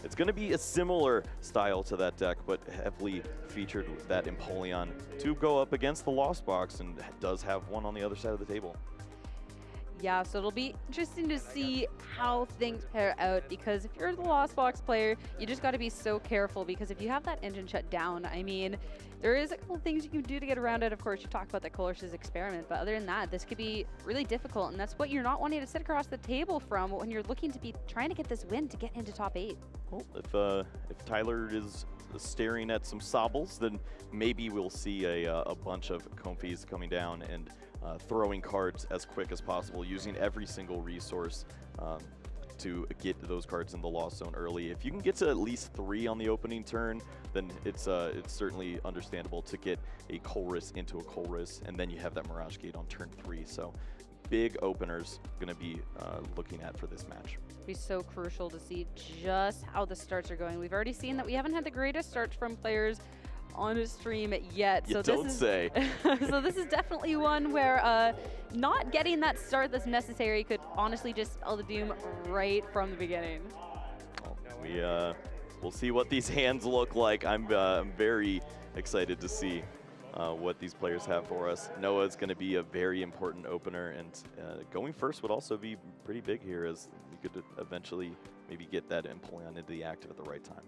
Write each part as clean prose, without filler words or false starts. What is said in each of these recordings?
It's going to be a similar style to that deck, but heavily featured with that Empoleon to go up against the Lost Box, and does have one on the other side of the table. Yeah, so it'll be interesting to see how things pair out, because if you're the Lost Box player, you just got to be so careful, because if you have that engine shut down, I mean, there is a couple things you can do to get around it. Of course, you talked about the Colossus experiment, but other than that, this could be really difficult, and that's what you're not wanting to sit across the table from when you're looking to be trying to get this win to get into top 8. Well, if Tyler is staring at some Sobbles, then maybe we'll see a bunch of Comfys coming down and throwing cards as quick as possible, using every single resource to get those cards in the Lost Zone early. If you can get to at least 3 on the opening turn, then it's certainly understandable to get a Colress into a Colress, and then you have that Mirage Gate on turn 3. So big openers going to be looking at for this match. It'll be so crucial to see just how the starts are going. We've already seen that we haven't had the greatest starts from players on a stream yet. You don't say. So this is definitely one where not getting that start that's necessary could honestly just spell the doom right from the beginning. Well, we'll see what these hands look like. I'm very excited to see what these players have for us. Noah's going to be a very important opener, and going first would also be pretty big here, as you could eventually maybe get that Empoleon into the active at the right time.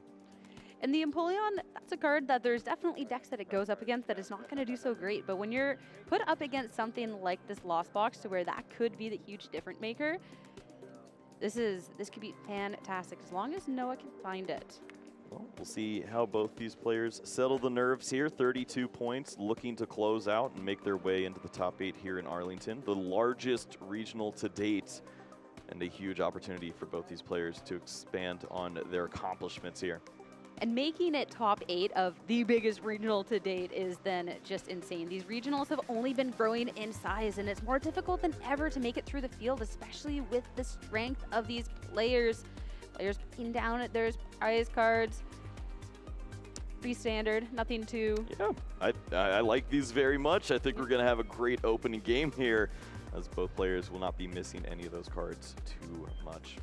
And the Empoleon, that's a card that there's definitely decks that it goes up against that is not going to do so great. But when you're put up against something like this Lost Box, to where that could be the huge difference maker, this could be fantastic, as long as Noah can find it. Well, we'll see how both these players settle the nerves here. 32 points, looking to close out and make their way into the top 8 here in Arlington, the largest regional to date, and a huge opportunity for both these players to expand on their accomplishments here. And making it top 8 of the biggest regional to date is then just insane. These regionals have only been growing in size, and it's more difficult than ever to make it through the field, especially with the strength of these players. Players putting down at their prize cards. Pretty standard, nothing too... Yeah, I like these very much. I think we're going to have a great opening game here, as both players will not be missing any of those cards too much.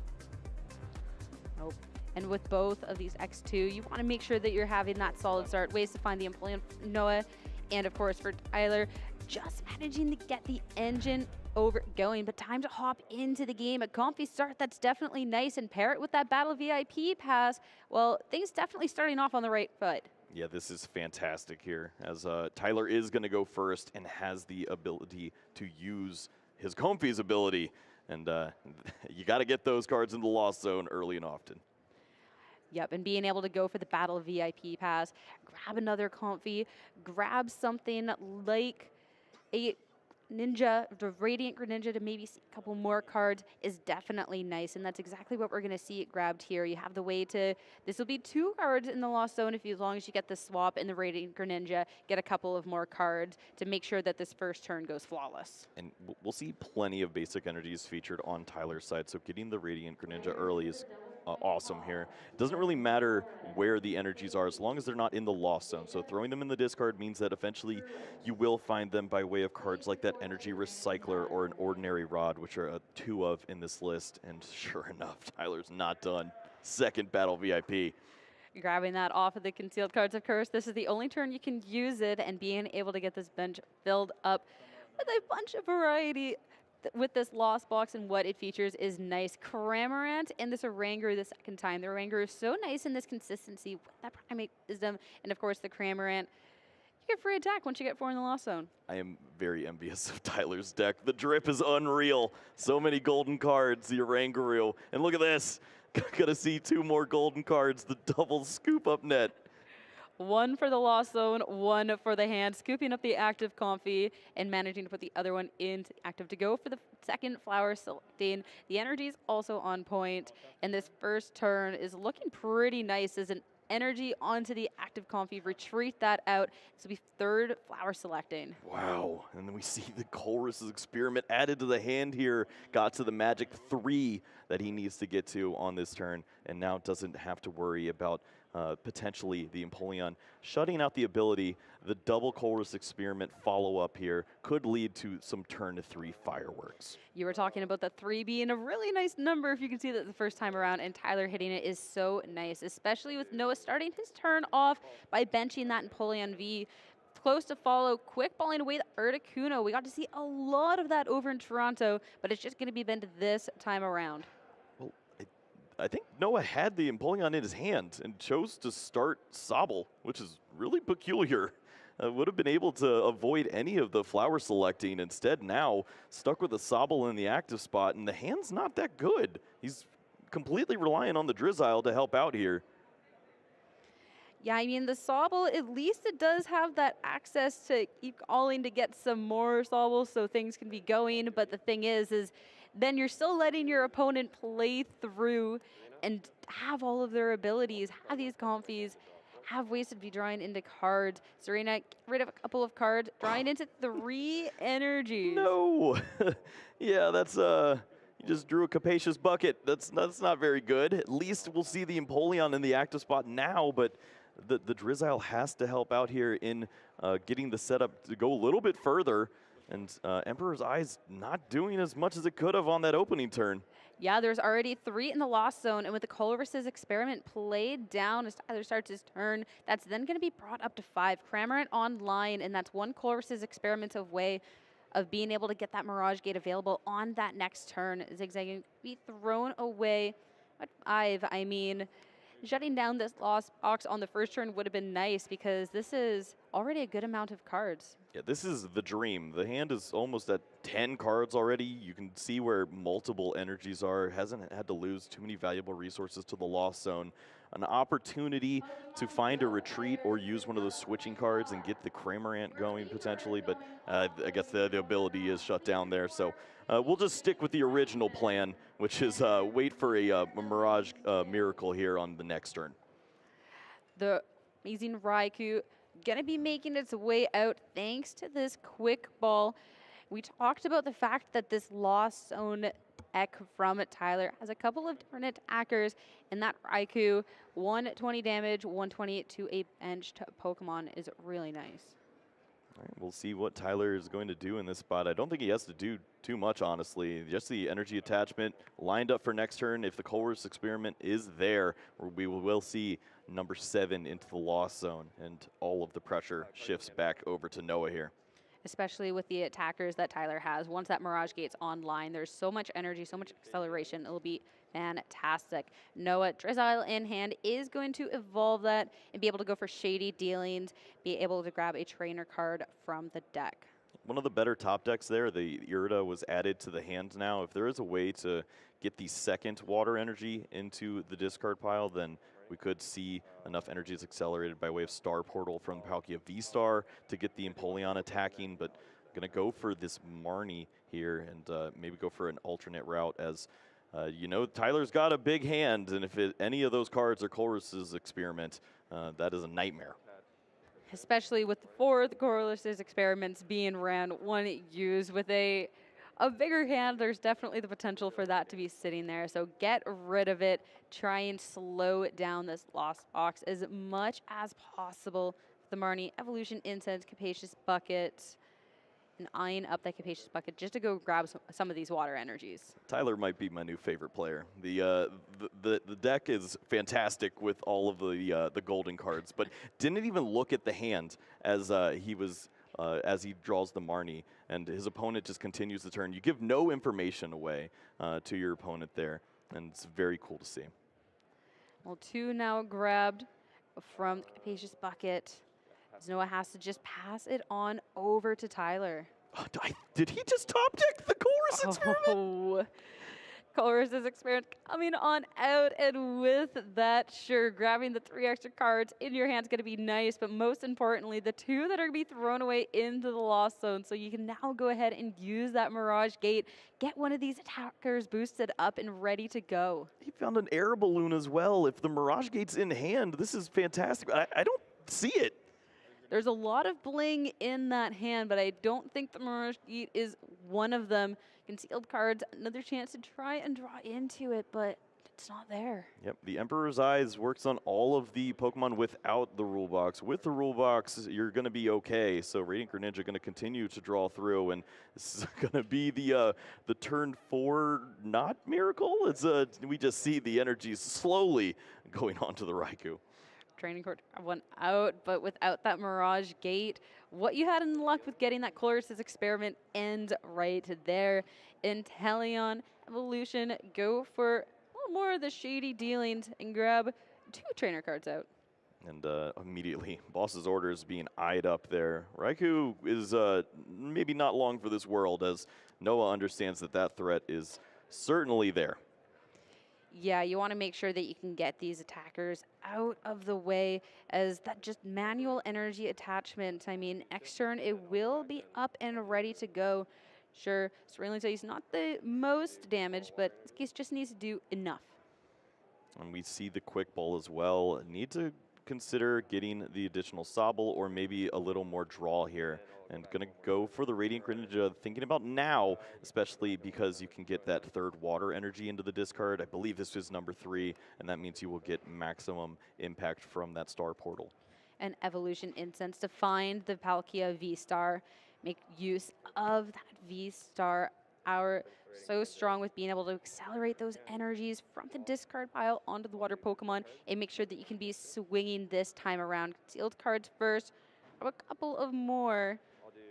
Nope. And with both of these X2, you want to make sure that you're having that solid start. Ways to find the Empoleon for Noah, and of course for Tyler, just managing to get the engine going, but time to hop into the game. A comfy start that's definitely nice, and pair it with that Battle VIP pass. Well, things definitely starting off on the right foot. Yeah, this is fantastic here, as Tyler is going to go first and has the ability to use his Comfy's ability. And you got to get those cards in the Lost Zone early and often. Yep, and being able to go for the Battle VIP pass, grab another Comfy, grab something like a Ninja, the Radiant Greninja, to maybe see a couple more cards is definitely nice, and that's exactly what we're going to see it grabbed here. You have the way to, this will be 2 cards in the Lost Zone as long as you get the swap in the Radiant Greninja, get a couple of more cards to make sure that this first turn goes flawless. And we'll see plenty of basic energies featured on Tyler's side, so getting the Radiant Greninja early is awesome here. It doesn't really matter where the energies are as long as they're not in the Lost Zone. So throwing them in the discard means that eventually you will find them by way of cards like that Energy Recycler or an Ordinary Rod, which are 2 of in this list. And sure enough, Tyler's not done. Second Battle VIP. Grabbing that off of the concealed cards, of course. This is the only turn you can use it, and being able to get this bench filled up with a bunch of variety with this Lost Box and what it features is nice. Cramorant and this Oranguru the second time. The Oranguru is so nice in this consistency with that Primate Wisdom, and of course the Cramorant. You get free attack once you get 4 in the Lost Zone. I am very envious of Tyler's deck. The drip is unreal. So many golden cards, the Oranguru. And look at this. Gonna see 2 more golden cards, the double scoop up net. 1 for the Lost Zone, 1 for the hand, scooping up the active Comfy and managing to put the other one into active to go for the second flower selecting. The energy is also on point, and this first turn is looking pretty nice as an energy onto the active Comfy, retreat that out. This will be 3rd flower selecting. Wow, and then we see the Colress's experiment added to the hand here, got to the magic 3 that he needs to get to on this turn, and now doesn't have to worry about potentially the Empoleon shutting out the ability. The double Colress Experiment follow-up here could lead to some turn 3 fireworks. You were talking about the 3 being a really nice number if you can see that the first time around, and Tyler hitting it is so nice, especially with Noah starting his turn off by benching that Empoleon V. Close to follow, quick balling away the Articuno. We got to see a lot of that over in Toronto, but it's just going to be bent this time around. Well, I think Noah had the Empoleon in his hand and chose to start Sobble, which is really peculiar. Would have been able to avoid any of the flower selecting. Instead, now stuck with the Sobble in the active spot, and the hand's not that good. He's completely relying on the Drizzile to help out here. Yeah, I mean, the Sobble, at least it does have that access to keep calling to get some more Sobbles so things can be going. But the thing is then you're still letting your opponent play through and have all of their abilities, have these Comfies, have ways to be drawing into cards. Serena, get rid of a couple of cards, drawing into 3 energies. No! Yeah, that's, you just drew a capacious bucket. That's not very good. At least we'll see the Empoleon in the active spot now, but the Drizzile has to help out here in getting the setup to go a little bit further. And Emperor's Eye's not doing as much as it could have on that opening turn. Yeah, there's already 3 in the Lost Zone, and with the Colress's Experiment played down as Tyler starts his turn, that's then going to be brought up to 5. Cramorant online, and that's 1 Colress's Experiment away of being able to get that Mirage Gate available on that next turn. Zigzagging be thrown away at 5. I mean, shutting down this Lost Box on the first turn would have been nice because this is already a good amount of cards. Yeah, this is the dream. The hand is almost at 10 cards already. You can see where multiple energies are. Hasn't had to lose too many valuable resources to the Lost Zone. An opportunity to find a retreat or use one of those switching cards and get the Cramorant going potentially, but I guess the ability is shut down there. So we'll just stick with the original plan, which is wait for a Mirage Miracle here on the next turn. The amazing Raikou gonna be making its way out thanks to this quick ball. We talked about the fact that this Lost Zone deck from Tyler has a couple of different attackers, and that Raikou, 120 damage, 128 to a benched Pokemon is really nice. All right, we'll see what Tyler is going to do in this spot. I don't think he has to do too much, honestly. Just the energy attachment lined up for next turn. If the Colress Experiment is there, we will see number 7 into the Lost Zone, and all of the pressure shifts back over to Noah here. Especially with the attackers that Tyler has. Once that Mirage Gate's online, there's so much energy, so much acceleration. It'll be fantastic. Noah, Drizzile in hand, is going to evolve that and be able to go for shady dealings, be able to grab a trainer card from the deck. One of the better top decks there, the Irida was added to the hand now. If there is a way to get the second water energy into the discard pile, then we could see enough energies accelerated by way of Star Portal from Palkia V-Star to get the Empoleon attacking, but going to go for this Marnie here and maybe go for an alternate route as, you know, Tyler's got a big hand, and if any of those cards are Colress's Experiment, that is a nightmare. Especially with the 4th Colress's Experiments being ran, 1 used with a bigger hand, there's definitely the potential for that to be sitting there. So get rid of it. Try and slow down this Lost Box as much as possible. The Marnie Evolution Incense, Capacious Bucket, and eyeing up that Capacious Bucket just to go grab some of these water energies. Tyler might be my new favorite player. The deck is fantastic with all of the golden cards, but didn't even look at the hand as as he draws the Marnie, and his opponent just continues the turn. You give no information away to your opponent there, and it's very cool to see. Well, 2 now grabbed from the Capacious Bucket. Noah has to just pass it on over to Tyler. Did he just top deck the Colress Experiment? Oh, Colress's Experiment coming on out, and with that, sure, grabbing the 3 extra cards in your hand is going to be nice, but most importantly, the 2 that are going to be thrown away into the Lost Zone, so you can now go ahead and use that Mirage Gate, get one of these attackers boosted up and ready to go. He found an air balloon as well. If the Mirage Gate's in hand, this is fantastic. I don't see it. There's a lot of bling in that hand, but I don't think the Mirage Gate is one of them. Concealed cards, another chance to try and draw into it, but it's not there. Yep, the Emperor's Eyes works on all of the Pokemon without the rule box. With the rule box, you're going to be okay. So Radiant Greninja going to continue to draw through, and this is going to be the turn 4 not miracle. It's we just see the energies slowly going on to the Raikou. Training card went out, but without that Mirage Gate, what you had in luck with getting that Colress's Experiment ends right there. Inteleon, Evolution, go for a little more of the shady dealings and grab 2 trainer cards out. And immediately, boss's orders being eyed up there. Raikou is maybe not long for this world, as Noah understands that that threat is certainly there. Yeah, you want to make sure that you can get these attackers out of the way, as that just manual energy attachment. I mean, next turn it will be up and ready to go. Sure, Cerulean Tail is not the most damage, but this case just needs to do enough. And we see the quick ball as well. Need to consider getting the additional Sobble or maybe a little more draw here. And going to go for the Radiant Greninja, thinking about now, especially because you can get that 3rd water energy into the discard. I believe this is number 3, and that means you will get maximum impact from that star portal. An Evolution Incense to find the Palkia V-Star. Make use of that V-Star. Our so strong with being able to accelerate those energies from the discard pile onto the water Pokemon and make sure that you can be swinging this time around. Sealed cards first, a couple of more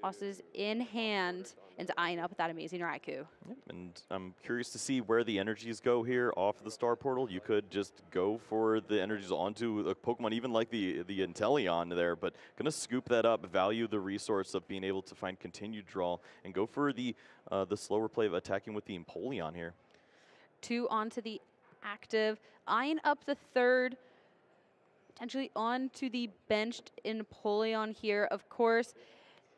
bosses in hand, and eyeing up that amazing Raikou. Yep, and I'm curious to see where the energies go here off the star portal. You could just go for the energies onto a Pokemon, even like the Inteleon there, but gonna scoop that up, value the resource of being able to find continued draw, and go for the slower play of attacking with the Empoleon here. 2 onto the active, eyeing up the 3rd, potentially onto the benched Empoleon here. Of course,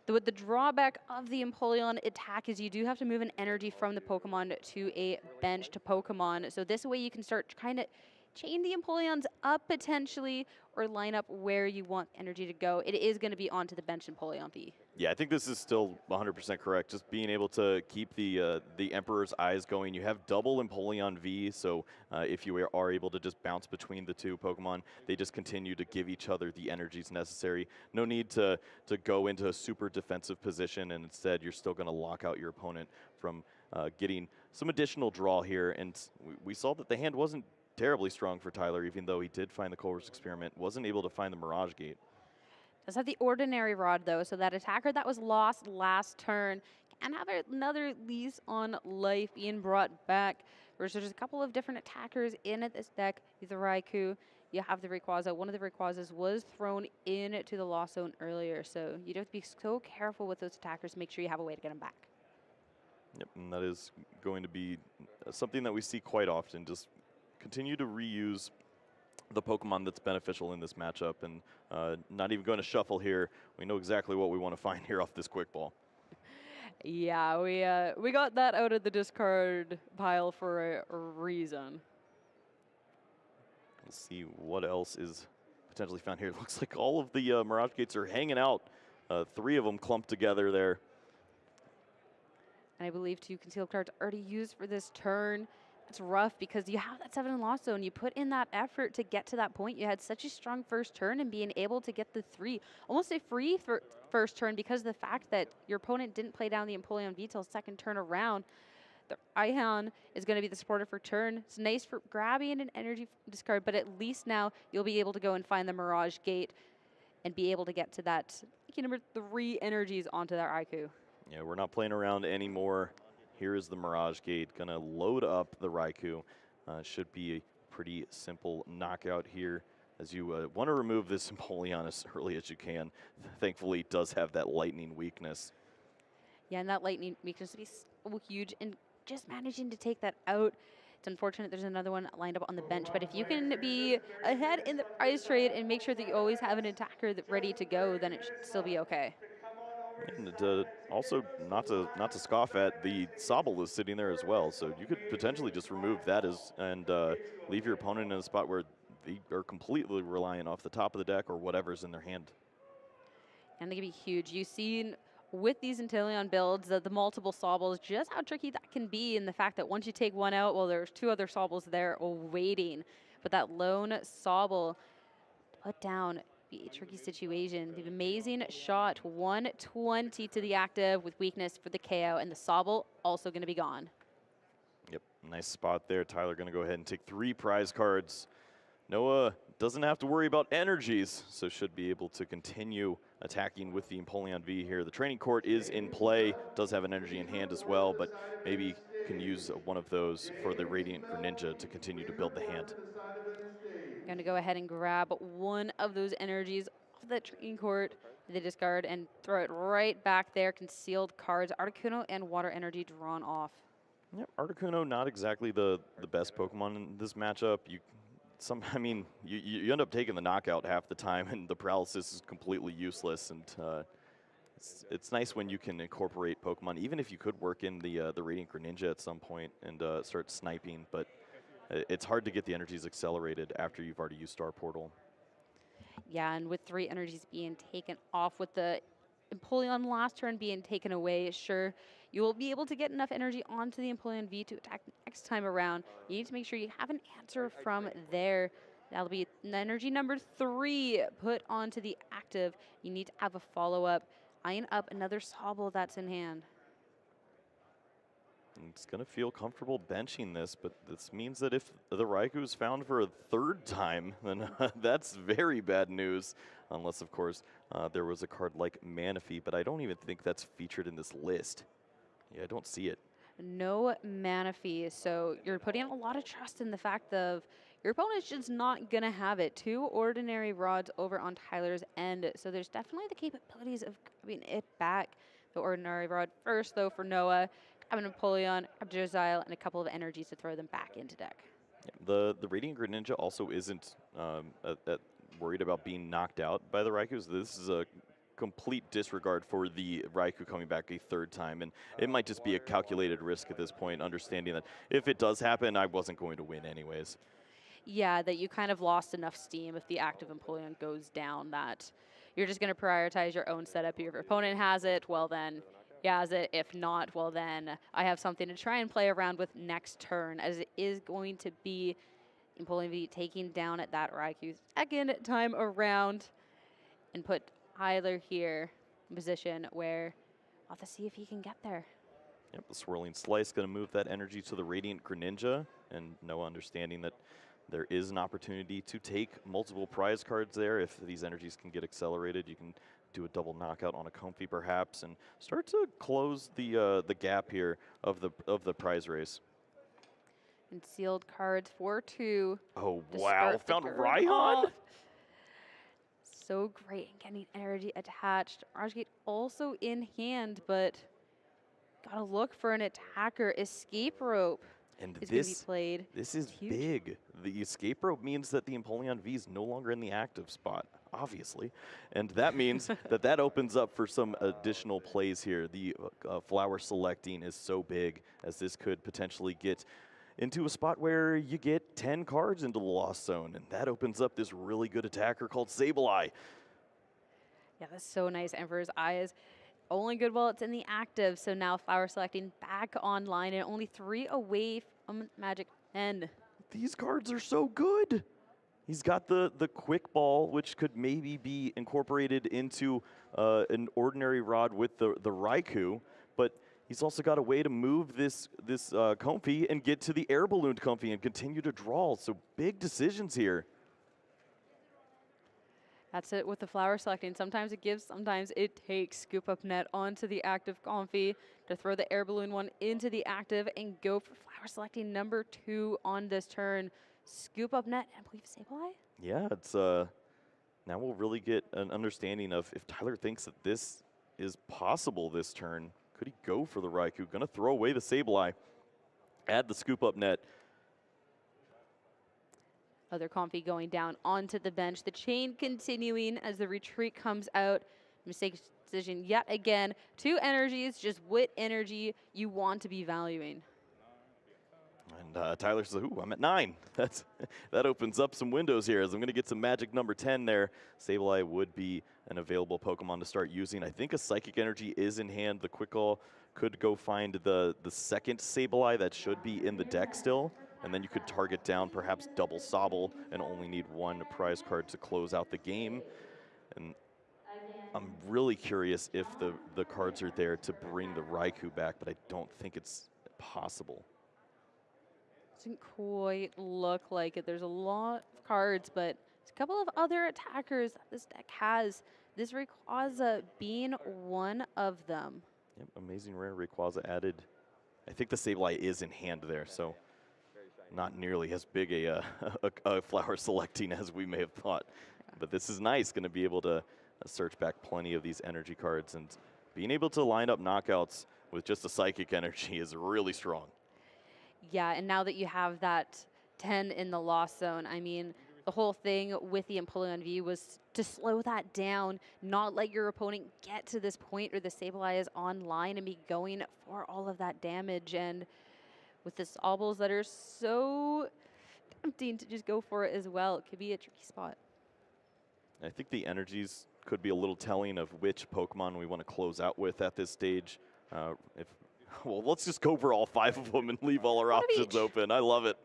the drawback of the Empoleon attack is you do have to move an energy from the Pokemon to a benched Pokemon. So this way you can start kind of chain the Empoleons up potentially, or line up where you want energy to go. It is going to be onto the bench Empoleon V. Yeah, I think this is still 100% correct. Just being able to keep the Emperor's Eyes going. You have double Empoleon V, so if you are able to just bounce between the 2 Pokemon, they just continue to give each other the energies necessary. No need to go into a super defensive position, and instead you're still going to lock out your opponent from getting some additional draw here. And we saw that the hand wasn't terribly strong for Tyler, even though he did find the Colress Experiment, wasn't able to find the Mirage Gate. Does have the Ordinary Rod, though, so that attacker that was lost last turn can have another lease on life being brought back. There's a couple of different attackers in this deck. The Raikou, you have the Rayquaza. One of the Rayquazas was thrown into the Lost Zone earlier, so you have to be so careful with those attackers. Make sure you have a way to get them back. Yep, and that is going to be something that we see quite often. Just continue to reuse the Pokemon that's beneficial in this matchup, and not even going to shuffle here. We know exactly what we want to find here off this quick ball. Yeah, we got that out of the discard pile for a reason. Let's see what else is potentially found here. It looks like all of the Mirage Gates are hanging out. 3 of them clumped together there. And I believe 2 concealed cards already used for this turn. It's rough because you have that 7 in Lost Zone. You put in that effort to get to that point. You had such a strong first turn, and being able to get the 3, almost a free first turn because of the fact that your opponent didn't play down the Empoleon V till 2nd turn around. The Ihan is going to be the supporter for turn. It's nice for grabbing an energy discard, but at least now you'll be able to go and find the Mirage Gate and be able to get to that number 3 energies onto that Raikou. Yeah, we're not playing around anymore. Here is the Mirage Gate, gonna load up the Raikou. Should be a pretty simple knockout here, as you want to remove this Empoleon as early as you can. Thankfully, it does have that lightning weakness. Yeah, and that lightning weakness would be so huge, and just managing to take that out. It's unfortunate there's another one lined up on the bench, but if you can be ahead in the prize trade and make sure that you always have an attacker that's ready to go, then it should still be okay. And also, not to scoff at, the Sobble is sitting there as well, so you could potentially just remove that and leave your opponent in a spot where they are completely reliant off the top of the deck or whatever's in their hand. And they can be huge. You've seen with these Inteleon builds, the multiple Sobbles, just how tricky that can be, and the fact that once you take one out, well, there's 2 other Sobbles there waiting. But that lone Sobble put down, be a tricky situation. The amazing shot, 120 to the active with weakness for the KO, and the Sobble also going to be gone. Yep, nice spot there. Tyler going to go ahead and take 3 prize cards. Noah doesn't have to worry about energies, so should be able to continue attacking with the Empoleon V here. The training court is in play, does have an energy in hand as well, but maybe can use one of those for the Radiant Greninja to continue to build the hand. Going to go ahead and grab one of those energies off the training court, the discard, and throw it right back there. Concealed cards, Articuno and Water Energy drawn off. Yep, Articuno not exactly the best Pokemon in this matchup. I mean, you end up taking the knockout half the time, and the paralysis is completely useless. And it's nice when you can incorporate Pokemon, even if you could work in the Radiant Greninja at some point and start sniping. But it's hard to get the energies accelerated after you've already used Star Portal. Yeah, and with 3 energies being taken off, with the Empoleon last turn being taken away, sure, you will be able to get enough energy onto the Empoleon V to attack next time around. You need to make sure you have an answer from there. That'll be energy number 3 put onto the active. You need to have a follow-up. Eyeing up another Sobble that's in hand. It's going to feel comfortable benching this, but this means that if the Raikou is found for a 3rd time, then that's very bad news. Unless, of course, there was a card like Manaphy, but I don't even think that's featured in this list. Yeah, I don't see it. No Manaphy, so you're putting a lot of trust in the fact of your opponent's just not going to have it. 2 ordinary rods over on Tyler's end, so there's definitely the capabilities of grabbing it back. The ordinary rod first, though, for Noah. Grab an Empoleon, grab Jezile, and a couple of energies to throw them back into deck. Yeah, the Radiant Greninja also isn't worried about being knocked out by the Raikou. This is a complete disregard for the Raikou coming back a 3rd time, and it might just be a calculated risk at this point, understanding that if it does happen, I wasn't going to win anyways. Yeah, that you kind of lost enough steam if the active Empoleon goes down that you're just going to prioritize your own setup. If your opponent has it, well then, he has it. If not, well then, I have something to try and play around with next turn, as it is going to be Empoleon V taking down at that Raikou 2nd time around, and put Tyler here in position where I'll have to see if he can get there. Yep, the Swirling Slice going to move that energy to the Radiant Greninja, and Noah understanding that there is an opportunity to take multiple prize cards there. If these energies can get accelerated, you can do a double knockout on a Comfey perhaps, and start to close the gap here of the prize race. Concealed cards for 2. Oh wow! Found Raihan. So great in getting energy attached. Rajgate also in hand, but gotta look for an attacker. Escape rope. And is going to be played. This is big. The escape rope means that the Empoleon V is no longer in the active spot, obviously. And that means that opens up for some additional plays here. The flower selecting is so big, as this could potentially get into a spot where you get 10 cards into the Lost Zone. And that opens up this really good attacker called Sableye. Yeah, that's so nice. Emperor's Eyes. Only good while it's in the active, so now Flower Selecting back online and only 3 away from Magic 10. These cards are so good. He's got the Quick Ball, which could maybe be incorporated into an ordinary rod with the Raikou, but he's also got a way to move this Comfey and get to the Air Ballooned Comfey and continue to draw. So big decisions here. That's it with the Flower Selecting. Sometimes it gives, sometimes it takes. Scoop up net onto the active Comfey to throw the Air Balloon one into the active and go for Flower Selecting number 2 on this turn. Scoop up net, and I believe Sableye? Yeah, it's now we'll really get an understanding of if Tyler thinks that this is possible this turn. Could he go for the Raikou? Gonna throw away the Sableye. Add the scoop up net. Other Comfey going down onto the bench. The chain continuing as the retreat comes out. Mistake decision yet again. 2 energies, just what energy you want to be valuing. And Tyler says, ooh, I'm at 9. That opens up some windows here as I'm going to get some magic number 10 there. Sableye would be an available Pokemon to start using. I think a Psychic Energy is in hand. The Quick Call could go find the second Sableye that should be in the deck still. And then you could target down perhaps double Sobble and only need 1 prize card to close out the game. And I'm really curious if the cards are there to bring the Raikou back, but I don't think it's possible. Doesn't quite look like it. There's a lot of cards, but there's a couple of other attackers that this deck has. This Rayquaza being one of them. Yep, amazing rare Rayquaza added. I think the Sableye is in hand there, so not nearly as big a flower selecting as we may have thought. Yeah. But this is nice, going to be able to search back plenty of these energy cards, and being able to line up knockouts with just a Psychic Energy is really strong. Yeah, and now that you have that 10 in the Lost Zone, I mean, the whole thing with the Empoleon V was to slow that down, not let your opponent get to this point where the Sableye is online and be going for all of that damage. And with the Sobbles that are so tempting to just go for it as well, it could be a tricky spot. I think the energies could be a little telling of which Pokemon we want to close out with at this stage. Well, let's just go for all 5 of them and leave all our options open. I love it.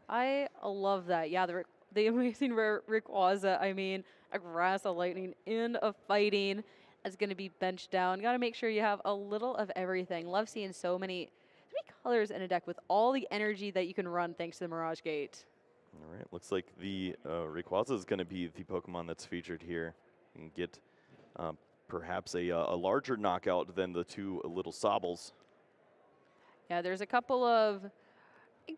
I love that. Yeah, the amazing rare Rayquaza. I mean, a Grass, a Lightning, and a Fighting is going to be benched down. Got to make sure you have a little of everything. Love seeing so many colors in a deck with all the energy that you can run thanks to the Mirage Gate. All right, looks like the Rayquaza is going to be the Pokemon that's featured here and get perhaps a larger knockout than the 2 little Sobbles. Yeah, there's a couple of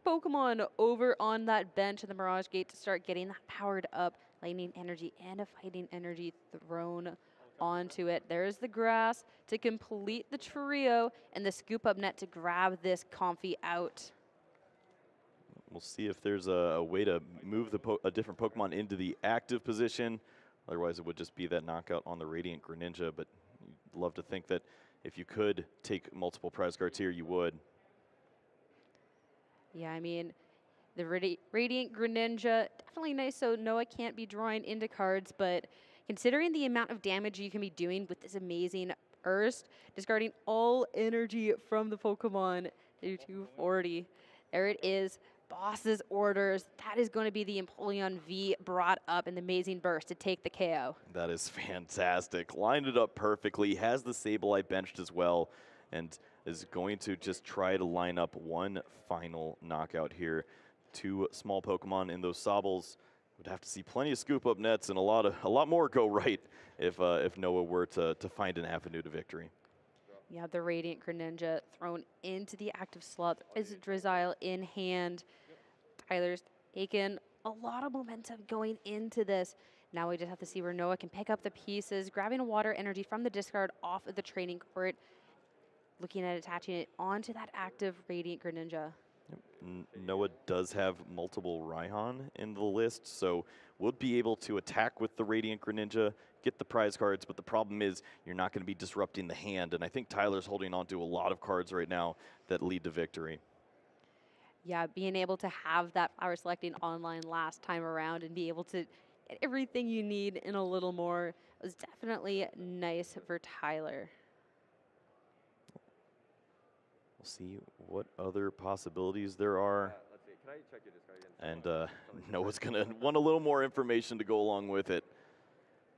Pokemon over on that bench in the Mirage Gate to start getting that powered up Lightning Energy and a Fighting Energy thrown onto it. There's the Grass to complete the trio and the Scoop Up Net to grab this Comfy out. We'll see if there's a way to move a different Pokemon into the active position. Otherwise, it would just be that knockout on the Radiant Greninja, but you'd love to think that if you could take multiple prize cards here, you would. Yeah, I mean, the Radiant Greninja, definitely nice, so Noah can't be drawing into cards, but considering the amount of damage you can be doing with this amazing Burst, discarding all energy from the Pokemon to 240. There it is, Boss's Orders. That is going to be the Empoleon V brought up in the Amazing Burst to take the KO. That is fantastic. Lined it up perfectly, has the Sableye benched as well, and is going to just try to line up one final knockout here. 2 small Pokemon in those Sobbles. Would have to see plenty of Scoop Up Nets and a lot more go right if Noah were to find an avenue to victory. Yeah, the Radiant Greninja thrown into the active slot. There is a Drizzile in hand. Tyler's taken a lot of momentum going into this. Now we just have to see where Noah can pick up the pieces, grabbing a Water Energy from the discard off of the training court, looking at attaching it onto that active Radiant Greninja. Yep. Noah does have multiple Raihan in the list, so we'll be able to attack with the Radiant Greninja, get the prize cards, but the problem is you're not going to be disrupting the hand, and I think Tyler's holding on to a lot of cards right now that lead to victory. Yeah, being able to have that flower selecting online last time around and be able to get everything you need and a little more was definitely nice for Tyler. We'll see what other possibilities there are. Let's see. Can I check your discard again? And Noah's going to want a little more information to go along with it,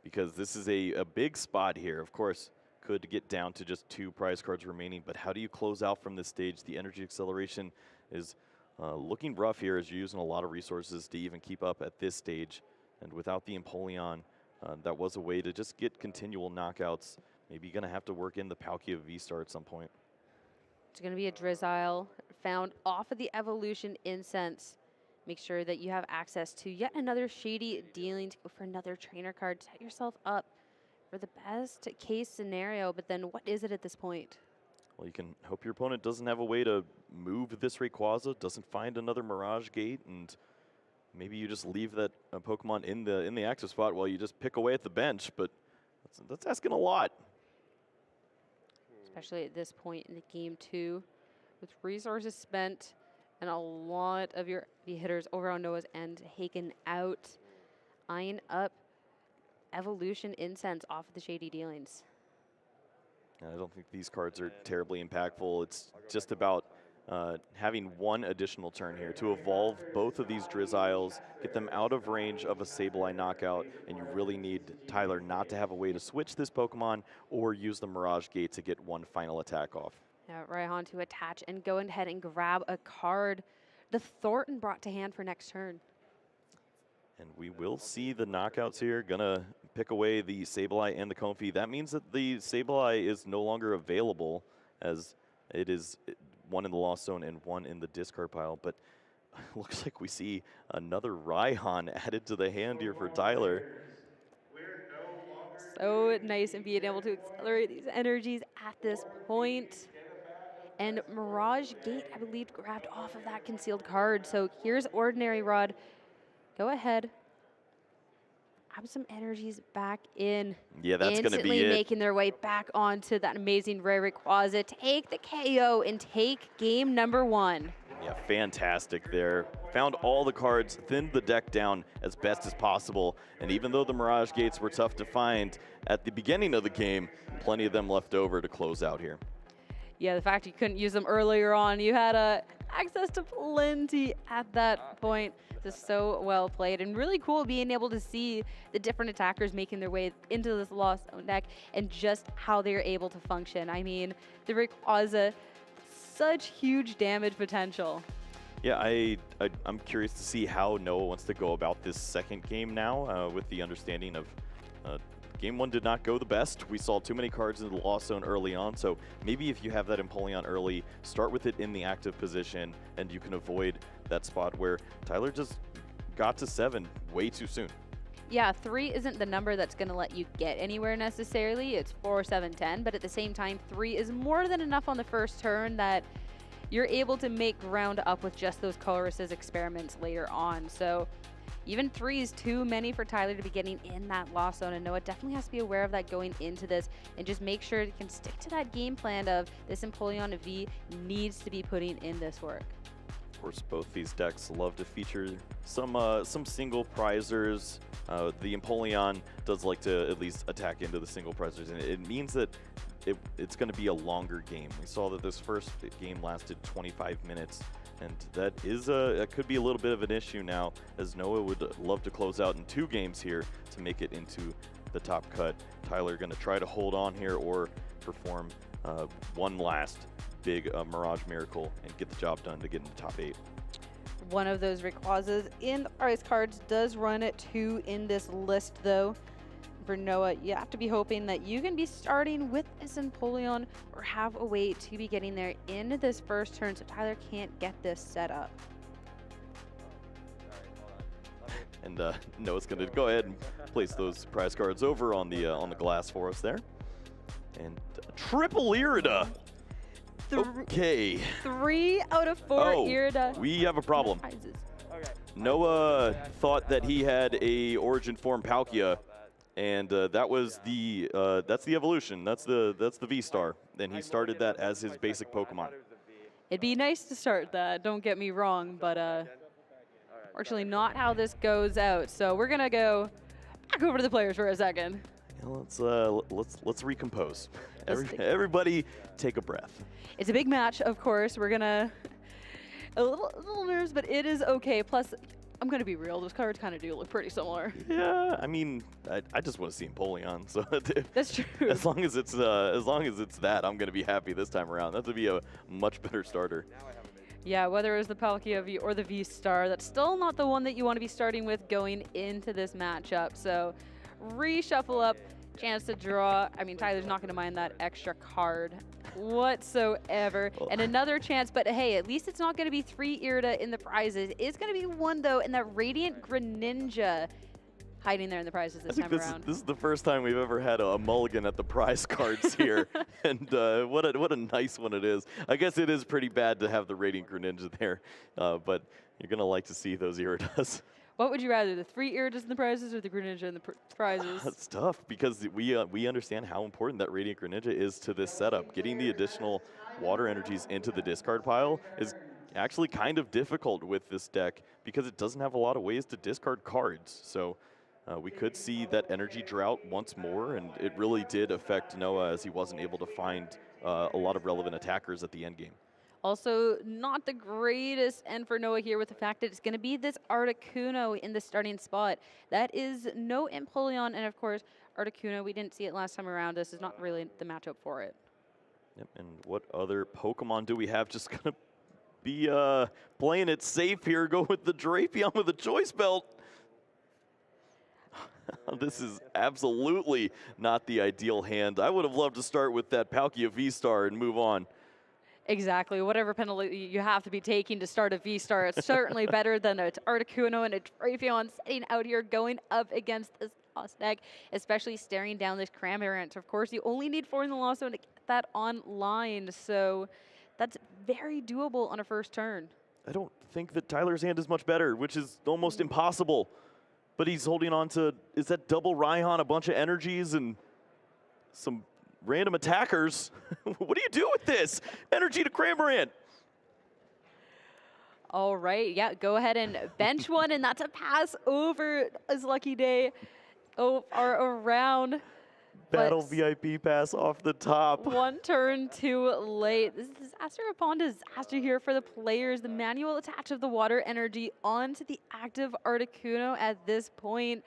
because this is a big spot here. Of course, could get down to just 2 prize cards remaining, but how do you close out from this stage? The energy acceleration is looking rough here as you're using a lot of resources to even keep up at this stage. And without the Empoleon, that was a way to just get continual knockouts. Maybe you're going to have to work in the Palkia V-Star at some point. It's going to be a Drizzile found off of the Evolution Incense. Make sure that you have access to yet another Shady Dealing to go for another trainer card. Set yourself up for the best case scenario, but then what is it at this point? Well, you can hope your opponent doesn't have a way to move this Rayquaza, doesn't find another Mirage Gate, and maybe you just leave that Pokemon in the active spot while you just pick away at the bench, but that's asking a lot. Especially at this point in the game too, with resources spent, And a lot of your hitters over on Noah's end taken out. Eyeing up Evolution Incense off of the Shady Dealings. I don't think these cards are terribly impactful. It's just about having one additional turn here to evolve both of these Drizziles, get them out of range of a Sableye knockout, and you really need Tyler not to have a way to switch this Pokemon or use the Mirage Gate to get one final attack off. Yeah, Raihan to attach and go ahead and grab a card. The Thornton brought to hand for next turn. And we will see the knockouts here. Gonna pick away the Sableye and the Comfey. That means that the Sableye is no longer available, as it is one in the Lost Zone and one in the discard pile. But looks like we see another Raihan added to the hand here for Tyler. So nice and being able to accelerate these energies at this point. And Mirage Gate, I believe, grabbed off of that concealed card. So here's Ordinary Rod. Go ahead. Have some energies back in. Yeah, that's going to be it. Instantly making their way back onto that amazing Rare Rayquaza. Take the KO and take game number 1. Yeah, fantastic there. Found all the cards, thinned the deck down as best as possible. And even though the Mirage Gates were tough to find at the beginning of the game, plenty of them left over to close out here. Yeah, the fact you couldn't use them earlier on, you had access to plenty at that point. Just so well played, and really cool being able to see the different attackers making their way into this Lost Zone deck and just how they're able to function. I mean, the Rayquaza, such huge damage potential. Yeah, I'm curious to see how Noah wants to go about this second game now, with the understanding of game 1 did not go the best. We saw too many cards in the Lost Zone early on, so maybe if you have that Empoleon early, start with it in the active position, and you can avoid that spot where Tyler just got to 7 way too soon. Yeah, 3 isn't the number that's going to let you get anywhere necessarily. It's 4, 7, 10, but at the same time, 3 is more than enough on the first turn that you're able to make ground up with just those Colress's experiments later on. So even 3 is too many for Tyler to be getting in that Lost Zone, and Noah definitely has to be aware of that going into this and just make sure he can stick to that game plan of this Empoleon V needs to be putting in this work. Of course, both these decks love to feature some single prizers. The Empoleon does like to at least attack into the single prizers, and it means that it's going to be a longer game. We saw that this first game lasted 25 minutes, and that could be a little bit of an issue now, as Noah would love to close out in 2 games here to make it into the top cut. Tyler going to try to hold on here or perform one last big Mirage Miracle and get the job done to get into the top 8. One of those Rayquazas in the prize cards does run at 2 in this list, though. For Noah, you have to be hoping that you can be starting with this Empoleon or have a way to be getting there in this first turn so Tyler can't get this set up. And Noah's going to go ahead and place those prize cards over on the glass for us there. And triple Irida. Okay. 3 out of 4 Irida. We have a problem. Noah thought that he had a Origin Form Palkia, and that was that's the evolution. That's the V-Star. And he started that as his basic Pokemon. It'd be nice to start that, don't get me wrong, but fortunately not how this goes out. So we're gonna go back over to the players for a second. Yeah, let's recompose. Everybody take a breath. It's a big match, of course. We're gonna a little nervous, but it is okay. Plus, I'm gonna be real; those cards kind of do look pretty similar. Yeah, I mean, I just want to see Empoleon. So that's true. As long as it's that, I'm gonna be happy this time around. That would be a much better starter. Yeah, whether it was the Palkia V or the V-Star, that's still not the one that you want to be starting with going into this matchup. So reshuffle up, chance to draw. I mean, Tyler's not going to mind that extra card whatsoever. And another chance, but hey, at least it's not going to be 3 Irida in the prizes. It's going to be 1, though, and that Radiant Greninja hiding there in the prizes this time around. This is the first time we've ever had a mulligan at the prize cards here. And what a nice one it is. I guess it is pretty bad to have the Radiant Greninja there, but you're going to like to see those Iridas. What would you rather, the 3 Iridas in the prizes or the Greninja in the prizes? It's tough because we understand how important that Radiant Greninja is to this setup. Getting the additional water energies into the discard pile is actually kind of difficult with this deck because it doesn't have a lot of ways to discard cards. So we could see that energy drought once more, and it really did affect Noah as he wasn't able to find a lot of relevant attackers at the end game. Also, not the greatest end for Noah here with the fact that it's going to be this Articuno in the starting spot. That is no Empoleon, and of course, Articuno, we didn't see it last time around. This is not really the matchup for it. Yep, and what other Pokemon do we have just going to be playing it safe here? Go with the Drapion with the Choice Belt. This is absolutely not the ideal hand. I would have loved to start with that Palkia V-Star and move on. Exactly. Whatever penalty you have to be taking to start a V-Star, it's certainly better than an Articuno and a Drapion sitting out here going up against this Lost deck, especially staring down this Cramorant. Of course, you only need 4 in the Lost Zone to get that online, so that's very doable on a first turn. I don't think that Tyler's hand is much better, which is almost impossible. But he's holding on to, is that double Raihan, a bunch of energies and some random attackers? What do you do with this? Energy to Cramorant. All right, yeah, go ahead and bench one, and that's a pass over his lucky day. Or around. Battle VIP pass off the top. One turn too late. This is disaster upon disaster here for the players. The manual attach of the water energy onto the active Articuno at this point.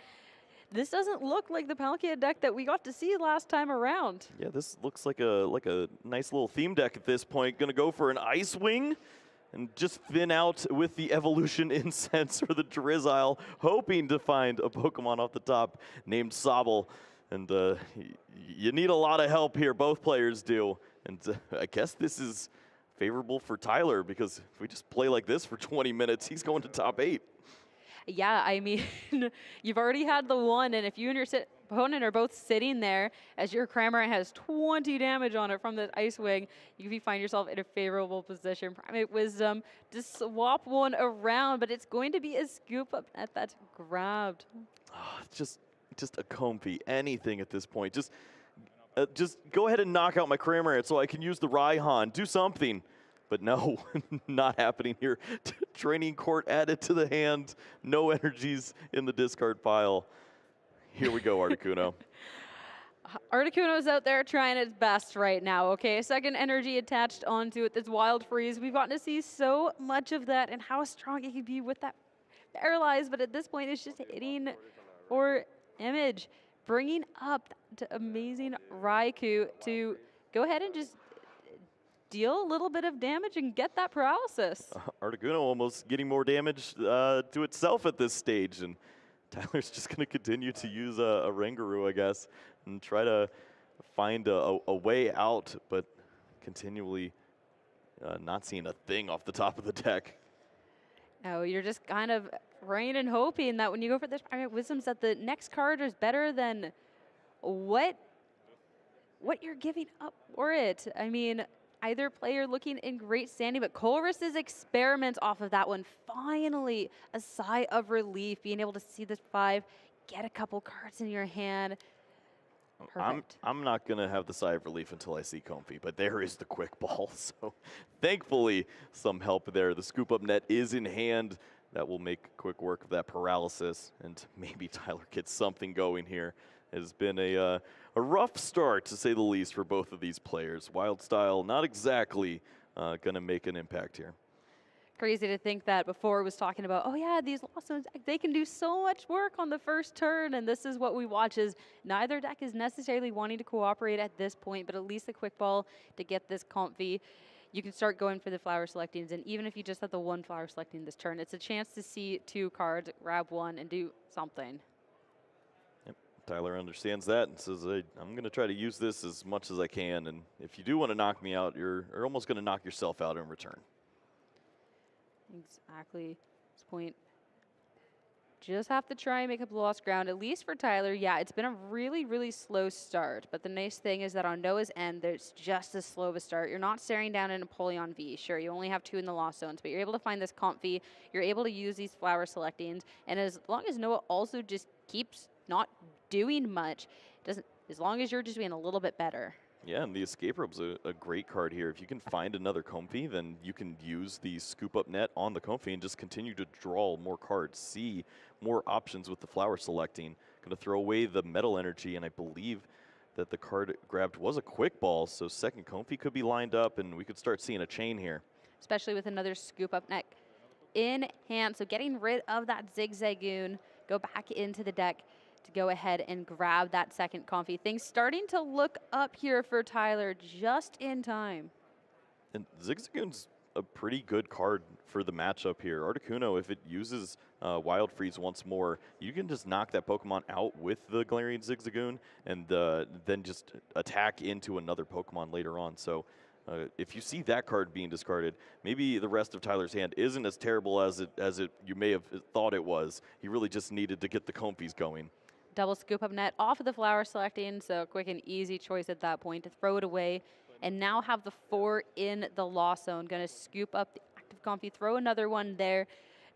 This doesn't look like the Palkia deck that we got to see last time around. Yeah, this looks like a nice little theme deck at this point. Gonna go for an Ice Wing and just thin out with the Evolution Incense for the Drizzile, hoping to find a Pokemon off the top named Sobble. And you need a lot of help here, both players do. And I guess this is favorable for Tyler, because if we just play like this for 20 minutes, he's going to top 8. Yeah, I mean, you've already had the one, and if you and your opponent are both sitting there as your Cramorant has 20 damage on it from the Ice Wing, you find yourself in a favorable position. Primate Wisdom to swap one around, but it's going to be a scoop up at that grabbed. Oh, just a Comfey, anything at this point. Just go ahead and knock out my Cramorant so I can use the Raihan. Do something. But no, not happening here. Training Court added to the hand. No energies in the discard pile. Here we go, Articuno. Articuno's out there trying its best right now, okay? Second energy attached onto it, this Wild Freeze. We've gotten to see so much of that and how strong it can be with that Paralyze, but at this point it's just hitting for Image, bringing up the amazing Raikou to go ahead and just deal a little bit of damage and get that paralysis. Articuno almost getting more damage to itself at this stage, and Tyler's just going to continue to use a Rangaroo, I guess, and try to find a way out, but continually not seeing a thing off the top of the deck. No, you're just kind of praying and hoping that when you go for this Primate Wisdoms that the next card is better than what you're giving up for it. I mean, either player looking in great standing, but Colress's experiment off of that one, finally a sigh of relief, being able to see this 5, get a couple cards in your hand. Perfect. I'm not going to have the sigh of relief until I see Comfey, but there is the quick ball. So thankfully, some help there. The scoop up net is in hand. That will make quick work of that paralysis, and maybe Tyler gets something going here. It has been a rough start, to say the least, for both of these players. Wild Style not exactly going to make an impact here. Crazy to think that before was talking about, oh yeah, these Lost Zones, they can do so much work on the first turn, and this is what we watch is neither deck is necessarily wanting to cooperate at this point, but at least the quick ball to get this Comfey. You can start going for the flower selectings, and even if you just have the one flower selecting this turn, it's a chance to see 2 cards, grab one, and do something. Yep. Tyler understands that and says, I'm going to try to use this as much as I can, and if you do want to knock me out, you're almost going to knock yourself out in return. Exactly. At this point, just have to try and make up the lost ground, at least for Tyler. Yeah, it's been a really, really slow start, but the nice thing is that on Noah's end, there's just as slow of a start. You're not staring down an Empoleon V. Sure, you only have 2 in the Lost Zones, but you're able to find this Comfey. You're able to use these flower selectings, and as long as Noah also just keeps not doing much, as long as you're just being a little bit better. Yeah, and the escape rope's a great card here. If you can find another Comfy, then you can use the scoop up net on the Comfy and just continue to draw more cards, see more options with the flower selecting. Gonna throw away the metal energy, and I believe that the card grabbed was a quick ball, so second Comfy could be lined up, and we could start seeing a chain here. Especially with another scoop up net in hand. So getting rid of that Zigzagoon, go back into the deck to go ahead and grab that second Comfy. Things starting to look up here for Tyler just in time. And Zigzagoon's a pretty good card for the matchup here. Articuno, if it uses Wild Freeze once more, you can just knock that Pokemon out with the Galarian Zigzagoon and then just attack into another Pokemon later on. So if you see that card being discarded, maybe the rest of Tyler's hand isn't as terrible as you may have thought it was. He really just needed to get the Comfies going. Double scoop up net off of the flower selecting, so quick and easy choice at that point to throw it away. And now have the 4 in the loss zone. Gonna scoop up the active Comfy, throw another one there.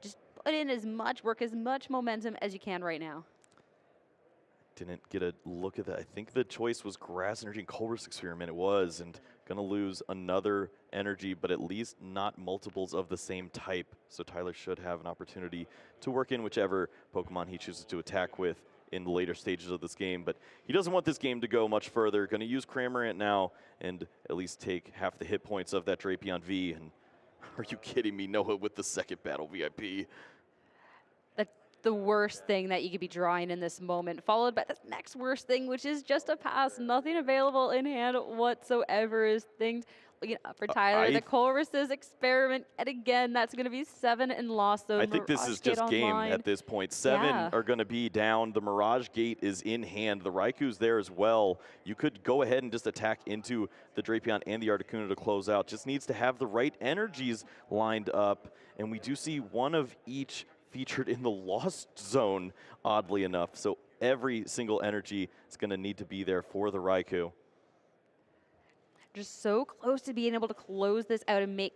Just put in as much work, as much momentum as you can right now. Didn't get a look at that. I think the choice was Grass Energy and Colress Experiment. It was, and gonna lose another energy, but at least not multiples of the same type. So Tyler should have an opportunity to work in whichever Pokemon he chooses to attack with in the later stages of this game, but he doesn't want this game to go much further. Going to use Cramorant now and at least take half the hit points of that Drapion V. And are you kidding me? Noah with the second battle VIP. That's the worst thing that you could be drawing in this moment, followed by the next worst thing, which is just a pass. Nothing available in hand whatsoever. Is things looking up for Tyler. The Colress's Experiment, and again, that's going to be 7 in loss zone. I think this is just game at this point. 7 are going to be down. The Mirage Gate is in hand. The Raikou's there as well. You could go ahead and just attack into the Drapion and the Articuno to close out. Just needs to have the right energies lined up, and we do see one of each featured in the Lost Zone, oddly enough. So every single energy is going to need to be there for the Raikou. Just so close to being able to close this out and make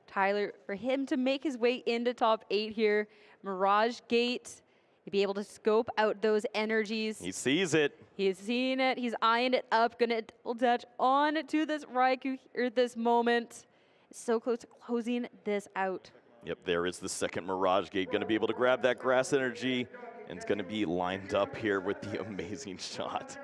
Tyler, for him to make his way into top 8 here. Mirage Gate, he'd be able to scope out those energies. He sees it. He's seeing it. He's eyeing it up. Gonna double touch on to this Raikou here at this moment. So close to closing this out. Yep, there is the second Mirage Gate. Going to be able to grab that Grass Energy, and it's going to be lined up here with the amazing shot.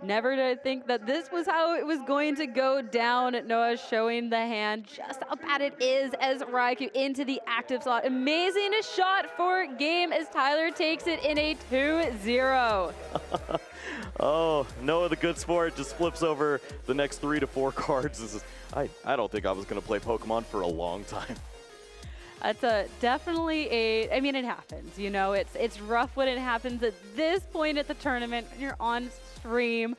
Never did I think that this was how it was going to go down. Noah showing the hand just how bad it is as Raikou into the active slot. Amazing shot for game as Tyler takes it in a 2-0. Oh, Noah the good sport just flips over the next 3 to 4 cards. This is, I don't think I was going to play Pokemon for a long time. That's definitely I mean, it happens, you know, it's rough when it happens at this point at the tournament when you're on stream,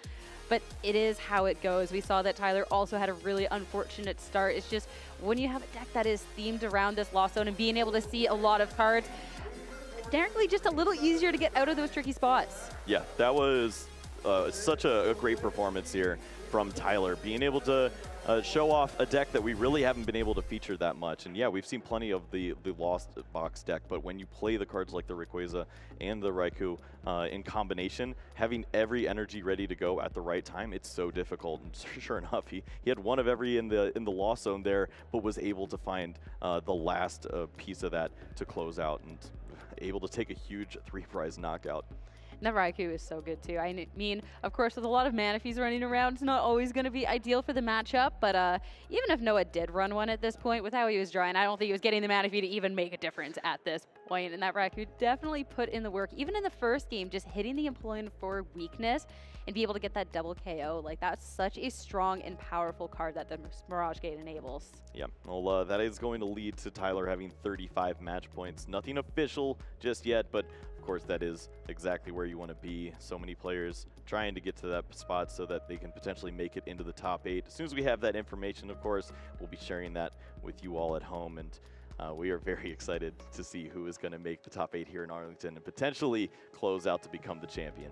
but it is how it goes. We saw that Tyler also had a really unfortunate start. It's just when you have a deck that is themed around this loss zone and being able to see a lot of cards, generally just a little easier to get out of those tricky spots. Yeah, that was such a great performance here from Tyler, being able to show off a deck that we really haven't been able to feature that much. And yeah, we've seen plenty of the Lost Box deck, but when you play the cards like the Rayquaza and the Raikou in combination, having every energy ready to go at the right time, it's so difficult. And sure enough, he had one of every in the Lost Zone there, but was able to find the last piece of that to close out and able to take a huge 3-prize knockout. The Raikou is so good too. I mean, of course, with a lot of Manaphy's running around, it's not always going to be ideal for the matchup, but even if Noah did run one at this point, with how he was drawing, I don't think he was getting the Manaphy to even make a difference at this point, and that Raikou definitely put in the work. Even in the first game, just hitting the Employment for weakness and be able to get that double KO, like that's such a strong and powerful card that the Mirage Gate enables. Yeah, well, that is going to lead to Tyler having 35 match points. Nothing official just yet, but of course, that is exactly where you want to be. So many players trying to get to that spot so that they can potentially make it into the top 8. As soon as we have that information, of course, we'll be sharing that with you all at home. And we are very excited to see who is going to make the top 8 here in Arlington and potentially close out to become the champion.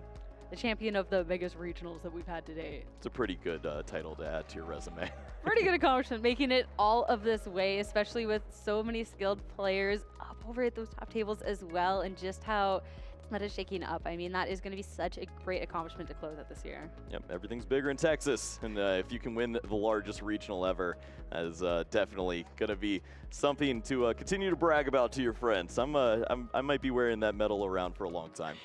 The champion of the biggest regionals that we've had today. It's a pretty good title to add to your resume. Pretty good accomplishment, making it all of this way, especially with so many skilled players up over at those top tables as well, and just how That is shaking up. I mean, that is going to be such a great accomplishment to close out this year. Yep, everything's bigger in Texas, and if you can win the largest regional ever, that is definitely going to be something to continue to brag about to your friends. I might be wearing that medal around for a long time.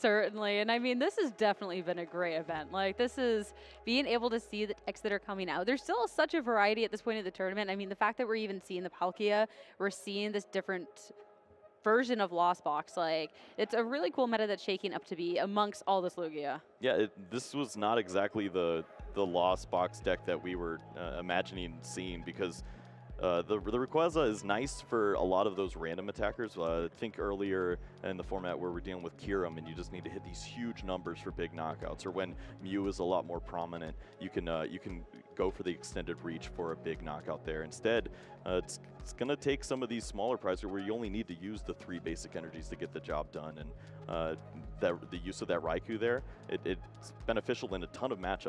Certainly. And I mean, this has definitely been a great event. Like, this is being able to see the decks that are coming out. There's still such a variety at this point of the tournament. I mean, the fact that we're even seeing the Palkia, we're seeing this different version of Lost Box. Like, it's a really cool meta that's shaking up to be amongst all this Lugia. Yeah, this was not exactly the Lost Box deck that we were imagining seeing, because the Rayquaza is nice for a lot of those random attackers. Think earlier in the format where we're dealing with Kyurem and you just need to hit these huge numbers for big knockouts, or when Mew is a lot more prominent, you can go for the extended reach for a big knockout there. Instead, it's going to take some of these smaller prizes where you only need to use the 3 basic energies to get the job done, and the use of that Raikou there, it's beneficial in a ton of matchups.